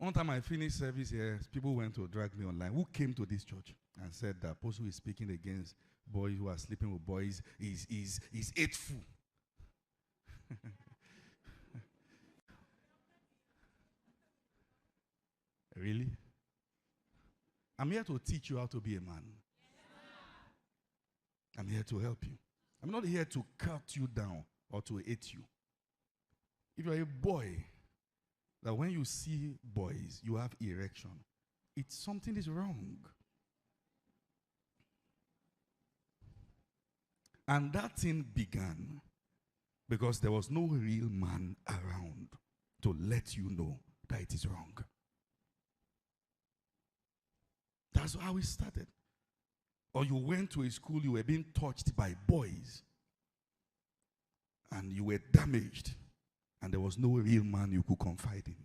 One time I finished service here, people went to drag me online. Who came to this church and said that apostle is speaking against boys who are sleeping with boys is hateful? Really? I'm here to teach you how to be a man. I'm here to help you. I'm not here to cut you down or to hate you. If you're a boy, that when you see boys, you have erection, something is wrong. And that thing began because there was no real man around to let you know that it is wrong. That's how it started. Or you went to a school, you were being touched by boys, and you were damaged, and there was no real man you could confide in.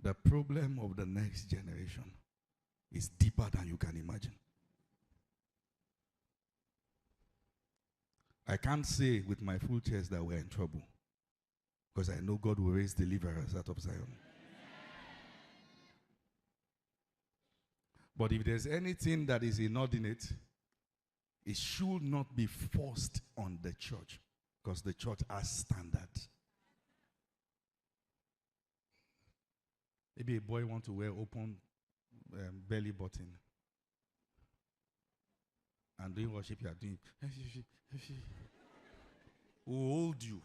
The problem of the next generation is deeper than you can imagine. I can't say with my full chest that we're in trouble, because I know God will raise deliverers out of Zion. But if there's anything that is inordinate, it should not be forced on the church, because the church has standards. Maybe a boy wants to wear open belly button, and doing worship you are doing, will hold you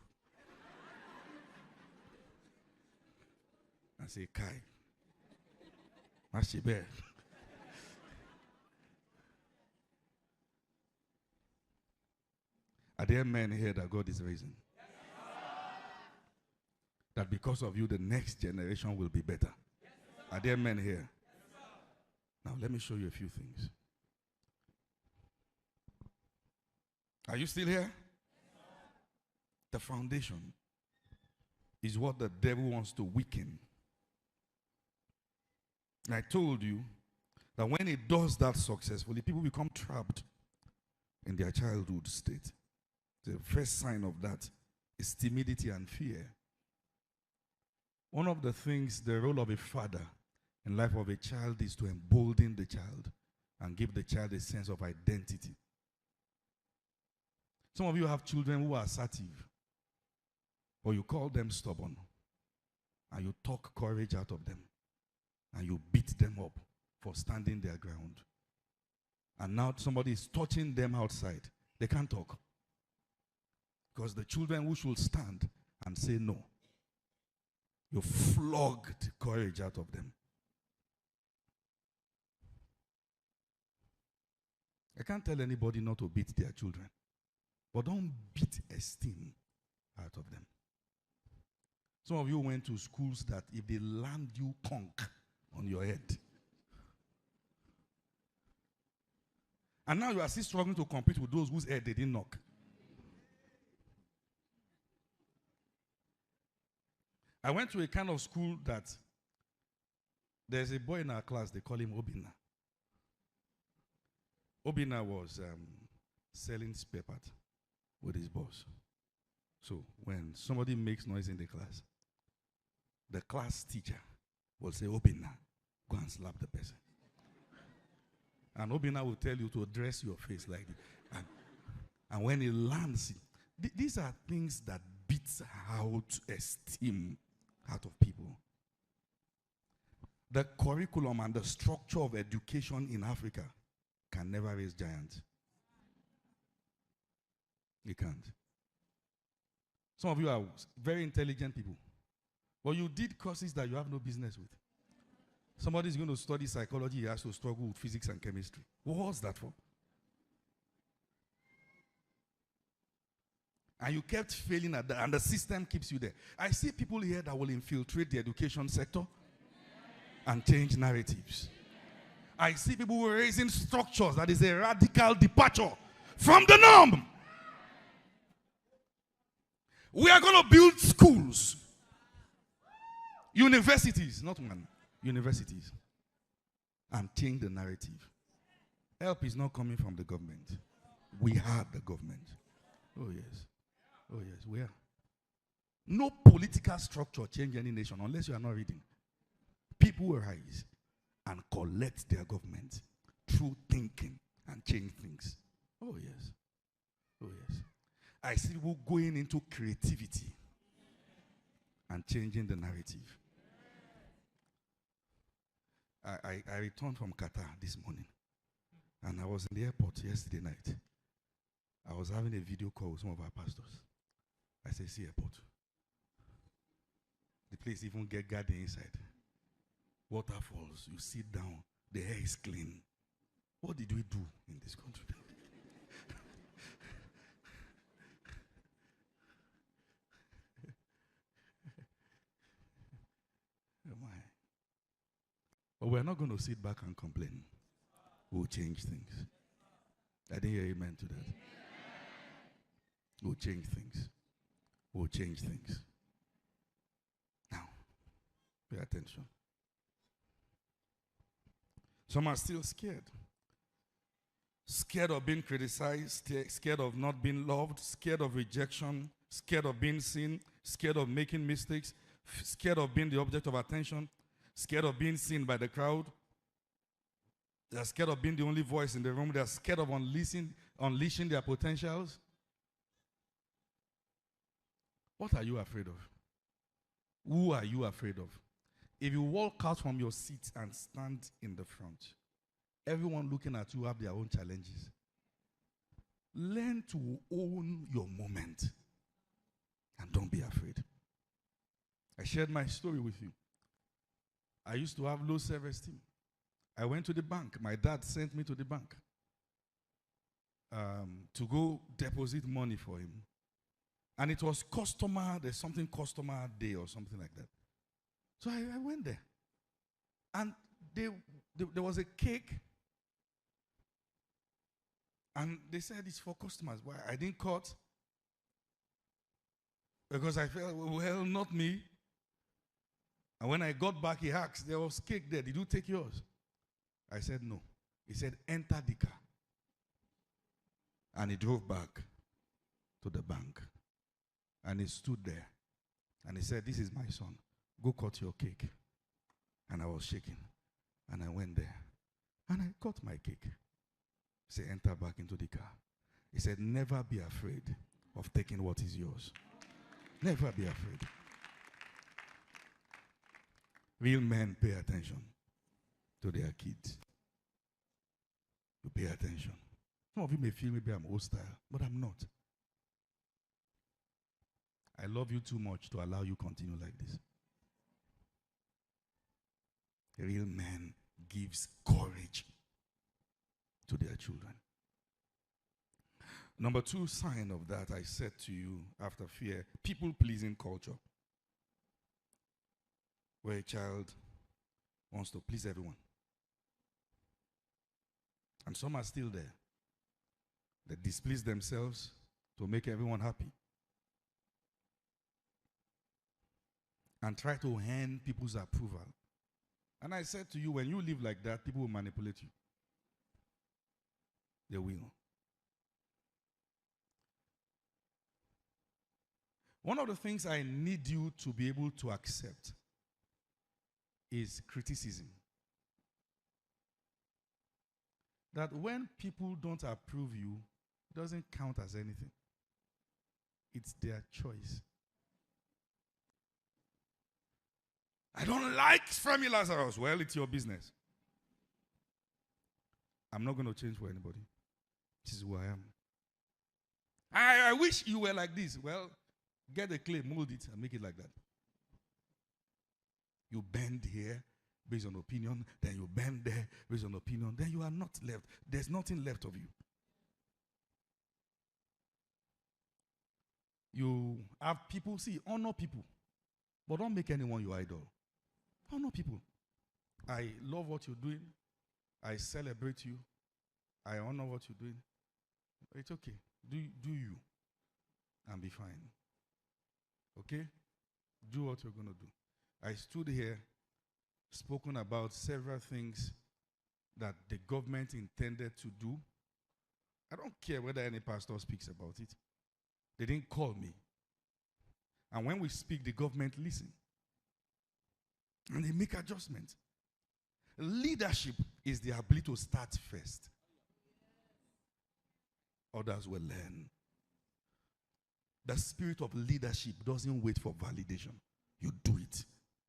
and say, Kai, Mashibe. Are there men here that God is raising? Yes, that because of you, the next generation will be better? Yes, are there men here? Yes, now, let me show you a few things. Are you still here? Yes, the foundation is what the devil wants to weaken. And I told you that when it does that successfully, people become trapped in their childhood state. The first sign of that is timidity and fear. One of the things, the role of a father in the life of a child is to embolden the child and give the child a sense of identity. Some of you have children who are assertive, or you call them stubborn, and you talk courage out of them, and you beat them up for standing their ground. And now somebody is touching them outside. They can't talk. Because the children who should stand and say no, you flogged courage out of them. I can't tell anybody not to beat their children, but don't beat esteem out of them. Some of you went to schools that if they land you conk on your head, and now you are still struggling to compete with those whose head they didn't knock. I went to a kind of school that there's a boy in our class, they call him Obina. Obina was selling spare parts with his boss. So when somebody makes noise in the class teacher will say, Obina, go and slap the person. And Obina will tell you to dress your face like this. And when he lands, these are things that beats out esteem out of people. The curriculum and the structure of education in Africa can never raise giants. It can't. Some of you are very intelligent people, but you did courses that you have no business with. Somebody is going to study psychology, he has to struggle with physics and chemistry. What's that for? And you kept failing at that, and the system keeps you there. I see people here that will infiltrate the education sector and change narratives. I see people who are raising structures that is a radical departure from the norm. We are going to build schools, universities, not one, universities, and change the narrative. Help is not coming from the government. We are the government. Oh yes. Oh yes, we are. No political structure change any nation unless you are not reading. People will rise and collect their government through thinking and change things. Oh, yes. Oh, yes. I see people going into creativity and changing the narrative. I returned from Qatar this morning, and I was in the airport yesterday night. I was having a video call with some of our pastors. I said, see airport. The place even get garden inside. Waterfalls, you sit down, the air is clean. What did we do in this country? But we're not going to sit back and complain. We'll change things. I didn't hear amen to that. We'll change things. We'll change things. Now, pay attention. Some are still scared. Scared of being criticized, scared of not being loved, scared of rejection, scared of being seen, scared of making mistakes, scared of being the object of attention, scared of being seen by the crowd. They're scared of being the only voice in the room. They're scared of unleashing their potentials. What are you afraid of? Who are you afraid of? If you walk out from your seat and stand in the front, everyone looking at you have their own challenges. Learn to own your moment and don't be afraid. I shared my story with you. I used to have low self-esteem. I went to the bank. My dad sent me to the bank to go deposit money for him. And it was there's something customer day or something like that. So I went there. And there was a cake. And they said it's for customers. Why? I didn't cut. Because I felt, well, not me. And when I got back, he asked, there was cake there. Did you take yours? I said, no. He said, enter the car. And he drove back to the bank. And he stood there. And he said, this is my son. Go cut your cake. And I was shaking. And I went there. And I cut my cake. He said, enter back into the car. He said, never be afraid of taking what is yours. Never be afraid. Real men pay attention to their kids. You pay attention. Some of you may feel maybe I'm hostile, but I'm not. I love you too much to allow you continue like this. A real man gives courage to their children. Number 2 sign of that, I said to you after fear, people-pleasing culture. Where a child wants to please everyone. And some are still there. They displease themselves to make everyone happy. And try to earn people's approval. And I said to you, when you live like that, people will manipulate you. They will. One of the things I need you to be able to accept is criticism. That when people don't approve you, it doesn't count as anything. It's their choice. I don't like Femi Lazarus. Well, it's your business. I'm not going to change for anybody. This is who I am. I wish you were like this. Well, get the clay, mold it, and make it like that. You bend here based on opinion, then you bend there based on opinion, then you are not left. There's nothing left of you. You have people, honor people, but don't make anyone your idol. Honor people. I love what you're doing. I celebrate you. I honor what you're doing. It's okay. Do you and be fine. Okay? Do what you're going to do. I stood here, spoken about several things that the government intended to do. I don't care whether any pastor speaks about it. They didn't call me. And when we speak, the government listen. And they make adjustments. Leadership is the ability to start first. Others will learn. The spirit of leadership doesn't wait for validation. You do it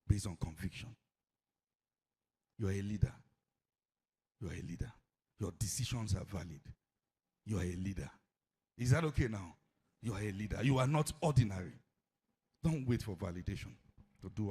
based on conviction. You are a leader. You are a leader. Your decisions are valid. You are a leader. Is that okay now? You are a leader. You are not ordinary. Don't wait for validation to do what